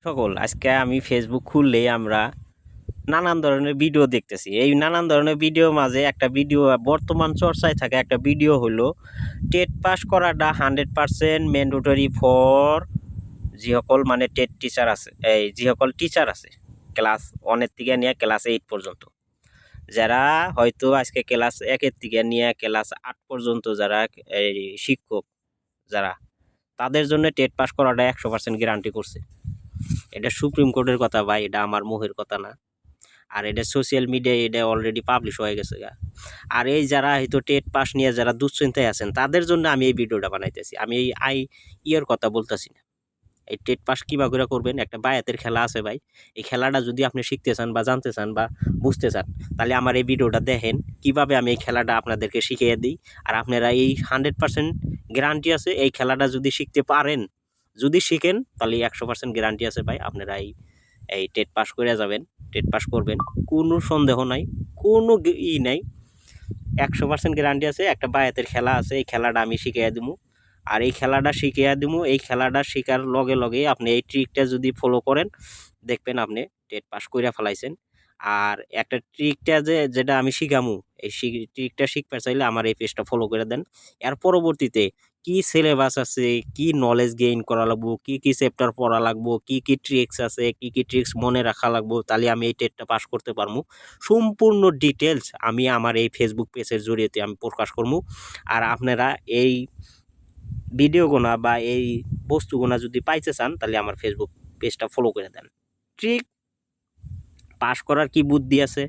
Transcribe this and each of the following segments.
সকল আজকে আমি ফেসবুক খুললেই আমরা নানান ধরনের ভিডিও দেখতেছি। এই নানান ধরনের ভিডিও মাঝে একটা ভিডিও বর্তমান চর্চায় থাকে, একটা ভিডিও হলো টেট পাস করাটা 100% ম্যান্ডেটরি ফর যে সকল মানে টেট টিচার আছে, এই যে সকল টিচার আছে ক্লাস 1 থেকে নিয়ে ক্লাস 8 পর্যন্ত, যারা হয়তো আজকে ক্লাস 1 থেকে নিয়ে ক্লাস 8 পর্যন্ত যারা এই শিক্ষক যারা, তাদের জন্য টেট পাস করাটা 100% গ্যারান্টি করছে। এটা সুপ্রিম কোর্টের কথা ভাই, এটা আমার মুখের কথা না। আর এটা সোশ্যাল মিডিয়ায় এটা অলরেডি পাবলিশ হয়ে গেছে গা। আর এই যারা হয়তো টেট পাস নিয়ে যারা দুশ্চিন্তায় আছেন তাদের জন্য আমি এই ভিডিওটা বানাইতেছি। আমি এই ইয়ের কথা বলতেছি না। এই টেট পাস কিবা করে করবেন, একটা বায়াতের খেলা আছে ভাই। এই খেলাটা যদি আপনি শিখতে চান বা জানতে চান বা বুঝতে চান, তাহলে আমার এই ভিডিওটা দেখেন কিভাবে আমি এই খেলাটা আপনাদেরকে শিখিয়ে দিই। আর আপনারা এই 100% গ্যারান্টি আছে, এই খেলাটা যদি শিখতে পারেন, যদি শিখেন, তাহলে 100% গ্যারান্টি আছে ভাই আপনারা এই টেট পাস করে যাবেন, টেট পাস করবেন, কোনো সন্দেহ নাই, কোনো নাই। 100% গ্যারান্টি আছে। একটা বায়াতের খেলা আছে, এই খেলাটা আমি শিখিয়ে দিব। আর এই খেলাটা শিখিয়ে দিব, এই খেলাটা শেখার লগে লগে আপনি এই ট্রিকটা যদি ফলো করেন, দেখবেন আপনি টেট পাস করে ফেলাইছেন। আর একটা ট্রিকটা যেটা আমি শিখামু, এই ট্রিকটা শিখতে চাইলে আমার এই পেজটা ফলো করে দেন। এর পরবর্তীতে কি সিলেবাস আছে, কি নলেজ গেইন করা লাগবো, কি চ্যাপ্টার পড়া লাগবো, কি ট্রিক্স আছে, কি ট্রিক্স মনে রাখা লাগবো, তাহলে আমি এই টেটটা পাস করতে পারবো, সম্পূর্ণ ডিটেলস আমি আমার এই ফেসবুক পেজের জরিয়তে আমি প্রকাশ করবো। আর আপনারা এই ভিডিওগুনা বা এই বস্তুগুনা যদি পাইতে চান, তাহলে আমার ফেসবুক পেজটা ফলো করে দেন। ট্রিক পাস করার কি বুদ্ধি আছে,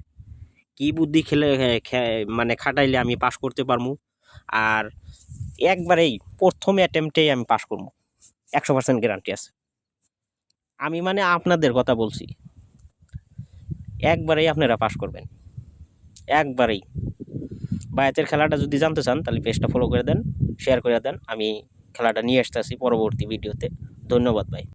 কি বুদ্ধি মানে খাটাইলে আমি পাস করতে পারবো, আর একবারেই প্রথম অ্যাটেম্পটেই আমি পাস করবো, 100% গ্যারান্টি আছে। আমি মানে আপনাদের কথা বলছি, একবারেই আপনারা পাস করবেন, একবারেই। বায়াতের খেলাটা যদি জানতে চান, তাহলে পেজটা ফলো করে দেন, শেয়ার করে দেন। আমি খেলাটা নিয়ে আসতেছি পরবর্তী ভিডিওতে। ধন্যবাদ ভাই।